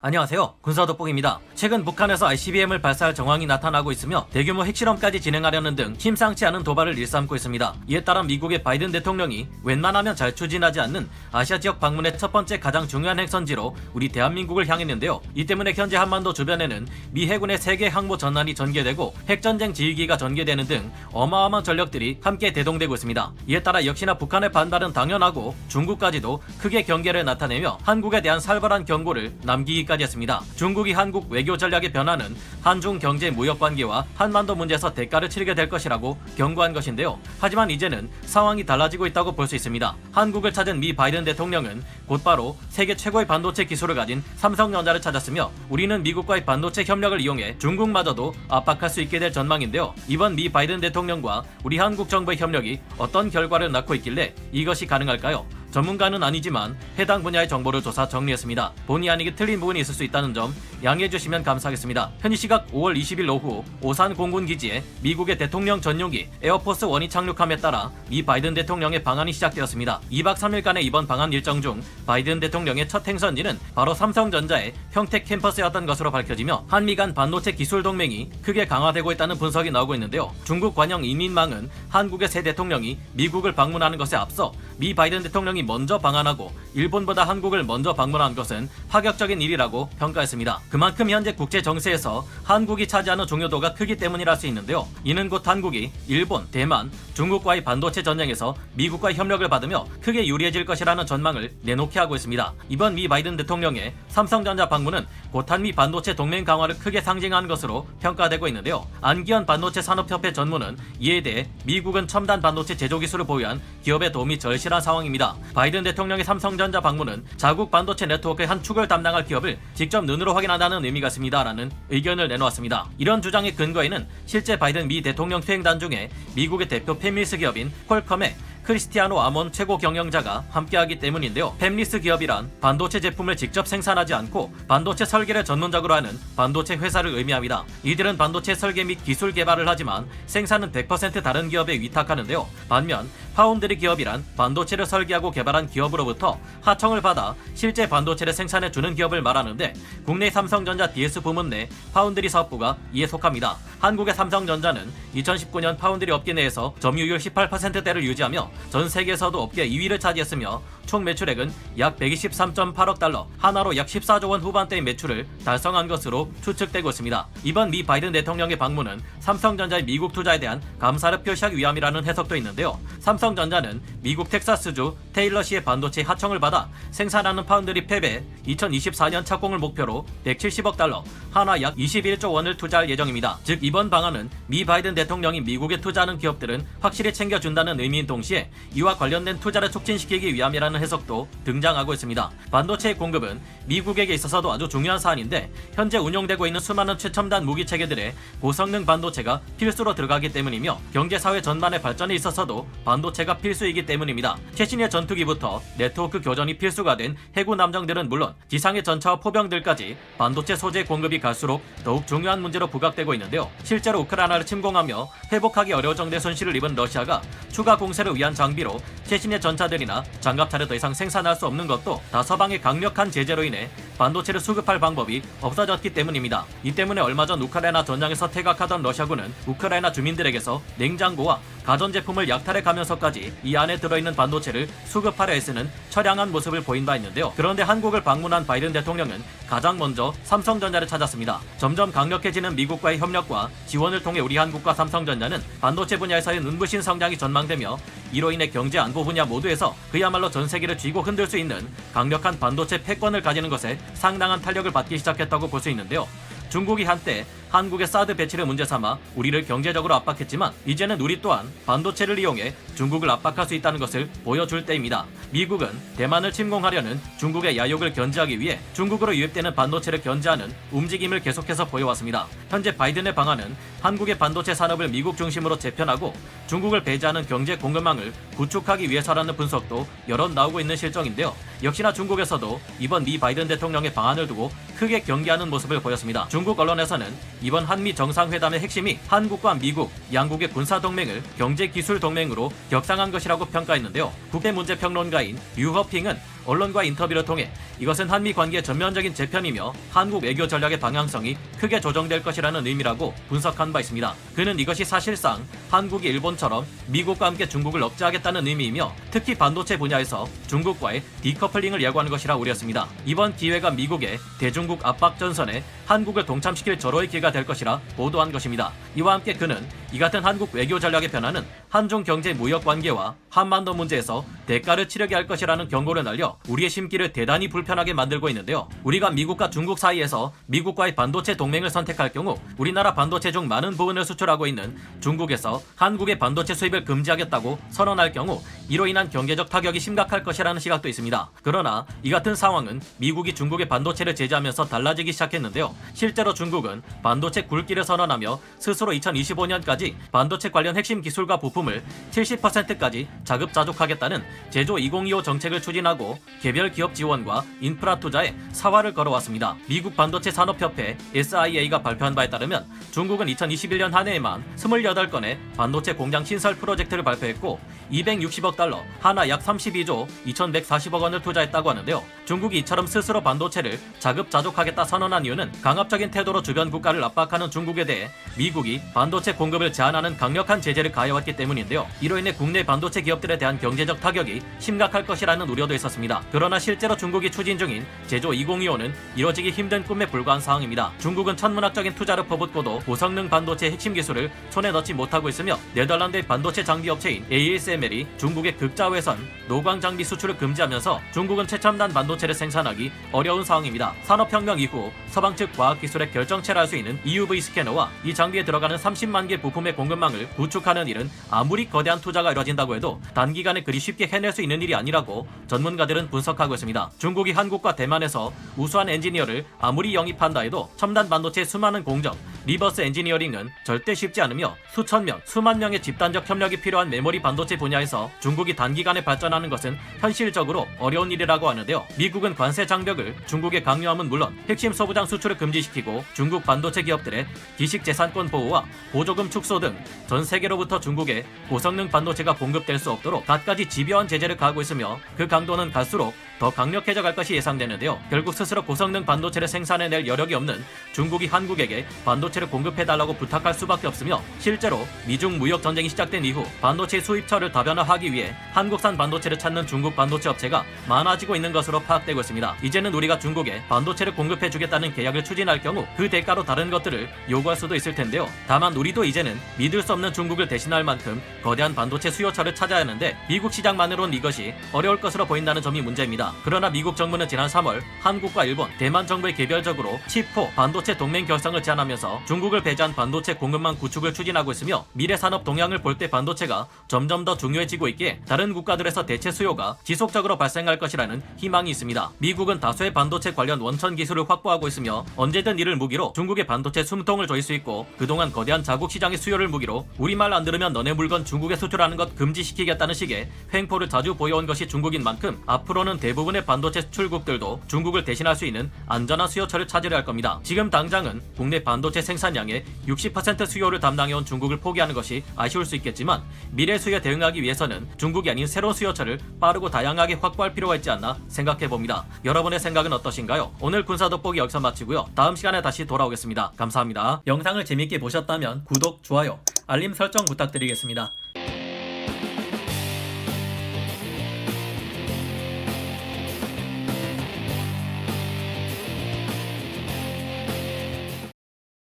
안녕하세요. 군사돋보기입니다. 최근 북한에서 ICBM을 발사할 정황이 나타나고 있으며 대규모 핵실험까지 진행하려는 등 심상치 않은 도발을 일삼고 있습니다. 이에 따라 미국의 바이든 대통령이 웬만하면 잘 추진하지 않는 아시아 지역 방문의 첫 번째 가장 중요한 핵선지로 우리 대한민국을 향했는데요. 이 때문에 현재 한반도 주변에는 미 해군의 세계 항모 전란이 전개되고 핵전쟁 지휘기가 전개되는 등 어마어마한 전력들이 함께 대동되고 있습니다. 이에 따라 역시나 북한의 반발은 당연하고 중국까지도 크게 경계를 나타내며 한국에 대한 살벌한 경고를 남기기 까지 했습니다. 중국이 한국 외교 전략의 변화는 한중 경제 무역 관계와 한반도 문제에서 대가를 치르게 될 것이라고 경고한 것인데요. 하지만 이제는 상황이 달라지고 있다고 볼 수 있습니다. 한국을 찾은 미 바이든 대통령은 곧바로 세계 최고의 반도체 기술을 가진 삼성전자를 찾았으며 우리는 미국과의 반도체 협력을 이용해 중국마저도 압박할 수 있게 될 전망인데요. 이번 미 바이든 대통령과 우리 한국 정부의 협력이 어떤 결과를 낳고 있길래 이것이 가능할까요? 전문가는 아니지만 해당 분야의 정보를 조사 정리했습니다. 본의 아니게 틀린 부분이 있을 수 있다는 점 양해해 주시면 감사하겠습니다. 현지 시각 5월 20일 오후 오산 공군기지에 미국의 대통령 전용기 에어포스 1이 착륙함에 따라 미 바이든 대통령의 방한이 시작되었습니다. 2박 3일간의 이번 방한 일정 중 바이든 대통령의 첫 행선지는 바로 삼성전자의 평택 캠퍼스였던 것으로 밝혀지며 한미 간 반도체 기술 동맹이 크게 강화되고 있다는 분석이 나오고 있는데요. 중국 관영 인민망은 한국의 새 대통령이 미국을 방문하는 것에 앞서 미 바이든 대통령이 먼저 방한하고 일본보다 한국을 먼저 방문한 것은 파격적인 일이라고 평가했습니다. 그만큼 현재 국제 정세에서 한국이 차지하는 중요도가 크기 때문이라 할 수 있는데요. 이는 곧 한국이 일본, 대만, 중국과의 반도체 전쟁에서 미국과의 협력을 받으며 크게 유리해질 것이라는 전망을 내놓게 하고 있습니다. 이번 미 바이든 대통령의 삼성전자 방문은 곧 한미 반도체 동맹 강화를 크게 상징하는 것으로 평가되고 있는데요. 안기현 반도체 산업협회 전무는 이에 대해 미국은 첨단 반도체 제조 기술을 보유한 기업의 도움이 절실한 상황입니다. 바이든 대통령의 삼성전자 방문은 자국 반도체 네트워크의 한 축을 담당할 기업을 직접 눈으로 확인한다는 의미가 있습니다라는 의견을 내놓았습니다. 이런 주장의 근거에는 실제 바이든 미 대통령 투행단 중에 미국의 대표 팹리스 기업인 퀄컴의 크리스티아노 아몬 최고 경영자가 함께하기 때문인데요. 팹리스 기업이란 반도체 제품을 직접 생산하지 않고 반도체 설계를 전문적으로 하는 반도체 회사를 의미합니다. 이들은 반도체 설계 및 기술 개발을 하지만 생산은 100% 다른 기업에 위탁하는데요. 반면 파운드리 기업이란 반도체를 설계하고 개발한 기업으로부터 하청을 받아 실제 반도체를 생산해주는 기업을 말하는데 국내 삼성전자 DS 부문 내 파운드리 사업부가 이에 속합니다. 한국의 삼성전자는 2019년 파운드리 업계 내에서 점유율 18%대를 유지하며 전 세계에서도 업계 2위를 차지했으며 총 매출액은 약 123.8억 달러, 하나로 약 14조 원 후반대의 매출을 달성한 것으로 추측되고 있습니다. 이번 미 바이든 대통령의 방문은 삼성전자의 미국 투자에 대한 감사를 표시하기 위함이라는 해석도 있는데요. 삼성전자는 미국 텍사스주 테일러시의 반도체 하청을 받아 생산하는 파운드리 팹에 2024년 착공을 목표로 170억 달러, 하나 약 21조 원을 투자할 예정입니다. 즉 이번 방안은 미 바이든 대통령이 미국에 투자하는 기업들은 확실히 챙겨준다는 의미인 동시에 이와 관련된 투자를 촉진시키기 위함이라는 해석도 등장하고 있습니다. 반도체의 공급은 미국에게 있어서도 아주 중요한 사안인데 현재 운용되고 있는 수많은 최첨단 무기 체계들의 고성능 반도체가 필수로 들어가기 때문이며 경제사회 전반의 발전에 있어서도 반도체가 필수이기 때문입니다. 최신의 전투기부터 네트워크 교전이 필수가 된 해군 함정들은 물론 지상의 전차와 포병들까지 반도체 소재 공급이 갈수록 더욱 중요한 문제로 부각되고 있는데요. 실제로 우크라이나를 침공하며 회복하기 어려울 정도의 손실을 입은 러시아가 추가 공세를 위한 장비로 최신의 전차들이나 장갑차를 더 이상 생산할 수 없는 것도 다 서방의 강력한 제재로 인해 반도체를 수급할 방법이 없어졌기 때문입니다. 이 때문에 얼마 전 우크라이나 전장에서 퇴각하던 러시아군은 우크라이나 주민들에게서 냉장고와 가전제품을 약탈해 가면서까지 이 안에 들어있는 반도체를 수급하려 애쓰는 처량한 모습을 보인 바 있는데요. 그런데 한국을 방문한 바이든 대통령은 가장 먼저 삼성전자를 찾았습니다. 점점 강력해지는 미국과의 협력과 지원을 통해 우리 한국과 삼성전자는 반도체 분야에서의 눈부신 성장이 전망되며 이로 인해 경제 안보 분야 모두에서 그야말로 전 세계를 쥐고 흔들 수 있는 강력한 반도체 패권을 가지는 것에 상당한 탄력을 받기 시작했다고 볼 수 있는데요. 중국이 한때 한국의 사드 배치를 문제 삼아 우리를 경제적으로 압박했지만 이제는 우리 또한 반도체를 이용해 중국을 압박할 수 있다는 것을 보여줄 때입니다. 미국은 대만을 침공하려는 중국의 야욕을 견제하기 위해 중국으로 유입되는 반도체를 견제하는 움직임을 계속해서 보여왔습니다. 현재 바이든의 방안은 한국의 반도체 산업을 미국 중심으로 재편하고 중국을 배제하는 경제 공급망을 구축하기 위해서라는 분석도 여러 나오고 있는 실정인데요. 역시나 중국에서도 이번 미 바이든 대통령의 방안을 두고 크게 경계하는 모습을 보였습니다. 중국 언론에서는 이번 한미 정상회담의 핵심이 한국과 미국, 양국의 군사동맹을 경제기술 동맹으로 격상한 것이라고 평가했는데요. 국제문제평론가인 류허핑은 언론과 인터뷰를 통해 이것은 한미 관계의 전면적인 재편이며 한국 외교 전략의 방향성이 크게 조정될 것이라는 의미라고 분석한 바 있습니다. 그는 이것이 사실상 한국이 일본처럼 미국과 함께 중국을 억제하겠다는 의미이며 특히 반도체 분야에서 중국과의 디커플링을 예고하는 것이라 우렸습니다. 이번 기회가 미국의 대중국 압박 전선에 한국을 동참시킬 절호의 기회가 될 것이라 보도한 것입니다. 이와 함께 그는 이 같은 한국 외교 전략의 변화는 한중 경제 무역 관계와 한반도 문제에서 대가를 치르게 할 것이라는 경고를 날려 우리의 심기를 대단히 불편하게 만들고 있는데요. 우리가 미국과 중국 사이에서 미국과의 반도체 동맹을 선택할 경우 우리나라 반도체 중 많은 부분을 수출하고 있는 중국에서 한국의 반도체 수입을 금지하겠다고 선언할 경우 이로 인한 경제적 타격이 심각할 것이라는 시각도 있습니다. 그러나 이 같은 상황은 미국이 중국의 반도체를 제재하면서 달라지기 시작했는데요. 실제로 중국은 반도체 굴기를 선언하며 스스로 2025년까지 반도체 관련 핵심 기술과 부품을 70%까지 자급자족하겠다는 제조 2025 정책을 추진하고 개별 기업 지원과 인프라 투자에 사활을 걸어왔습니다. 미국 반도체 산업협회 SIA가 발표한 바에 따르면 중국은 2021년 한 해에만 28건의 반도체 공장 신설 프로젝트를 발표했고 260억 달러, 하나 약 32조 2140억 원을 투자했다고 하는데요. 중국이 이처럼 스스로 반도체를 자급자족하겠다 선언한 이유는 강압적인 태도로 주변 국가를 압박하는 중국에 대해 미국이 반도체 공급을 제한하는 강력한 제재를 가해왔기 때문인데요. 이로 인해 국내 반도체 기업들에 대한 경제적 타격이 심각할 것이라는 우려도 있었습니다. 그러나 실제로 중국이 추진 중인 제조 2025는 이뤄지기 힘든 꿈에 불과한 상황입니다. 중국은 천문학적인 투자를 퍼붓고도 고성능 반도체 핵심 기술을 손에 넣지 못하고 있으며 네덜란드의 반도체 장비 업체인 ASML이 중국의 극자외선 노광 장비 수출을 금지하면서 중국은 최첨단 반도체를 생산하기 어려운 상황입니다. 산업혁명 이후 서방 측 과학기술의 결정체를 할 수 있는 EUV 스캐너와 이 장비에 들어가는 30만 개 부품의 공급망을 구축하는 일은 아무리 거대한 투자가 이뤄진다고 해도 단기간에 그리 쉽게 해낼 수 있는 일이 아니라고 전문가들은 분석하고 있습니다. 중국이 한국과 대만에서 우수한 엔지니어를 아무리 영입한다 해도 첨단 반도체의 수많은 공정, 리버스 엔지니어링은 절대 쉽지 않으며 수천 명, 수만 명의 집단적 협력이 필요한 메모리 반도체 분야에서 중국이 단기간에 발전하는 것은 현실적으로 어려운 일이라고 하는데요. 미국은 관세 장벽을 중국에 강요함은 물론 핵심 소부장 수출을 금지시키고 중국 반도체 기업들의 기식 재산권 보호와 보조금 축소 등 전 세계로부터 중국에 고성능 반도체가 공급될 수 없도록 갖가지 집요한 제재를 가하고 있으며 그 강도는 갈수록 더 강력해져 갈 것이 예상되는데요. 결국 스스로 고성능 반도체를 생산해낼 여력이 없는 중국이 한국에게 반도체를 공급해달라고 부탁할 수밖에 없으며 실제로 미중 무역 전쟁이 시작된 이후 반도체 수입처를 다변화하기 위해 한국산 반도체를 찾는 중국 반도체 업체가 많아지고 있는 것으로 파악되고 있습니다. 이제는 우리가 중국에 반도체를 공급해주겠다는 계약을 추진할 경우 그 대가로 다른 것들을 요구할 수도 있을 텐데요. 다만 우리도 이제는 믿을 수 없는 중국을 대신할 만큼 거대한 반도체 수요처를 찾아야 하는데 미국 시장만으로는 이것이 어려울 것으로 보인다는 점이 문제입니다. 그러나 미국 정부는 지난 3월 한국과 일본, 대만 정부에 개별적으로 칩4 반도체 동맹 결성을 제안하면서 중국을 배제한 반도체 공급망 구축을 추진하고 있으며 미래 산업 동향을 볼 때 반도체가 점점 더 중요해지고 있기에 다른 국가들에서 대체 수요가 지속적으로 발생할 것이라는 희망이 있습니다. 미국은 다수의 반도체 관련 원천 기술을 확보하고 있으며 언제든 이를 무기로 중국의 반도체 숨통을 조일 수 있고 그동안 거대한 자국 시장의 수요를 무기로 우리말 안 들으면 너네 물건 중국에 수출하는 것 금지시키겠다는 식의 횡포를 자주 보여온 것이 중국인 만큼 앞으로는 대부분의 반도체 수출국들도 중국을 대신할 수 있는 안전한 수요처를 찾으려 할 겁니다. 지금 당장은 국내 반도체 생산량의 60% 수요를 담당해온 중국을 포기하는 것이 아쉬울 수 있겠지만 미래 수요에 대응하기 위해서는 중국이 아닌 새로운 수요처를 빠르고 다양하게 확보할 필요가 있지 않나 생각해봅니다. 여러분의 생각은 어떠신가요? 오늘 군사 돋보기 여기서 마치고요. 다음 시간에 다시 돌아오겠습니다. 감사합니다. 영상을 재밌게 보셨다면 구독, 좋아요, 알림 설정 부탁드리겠습니다.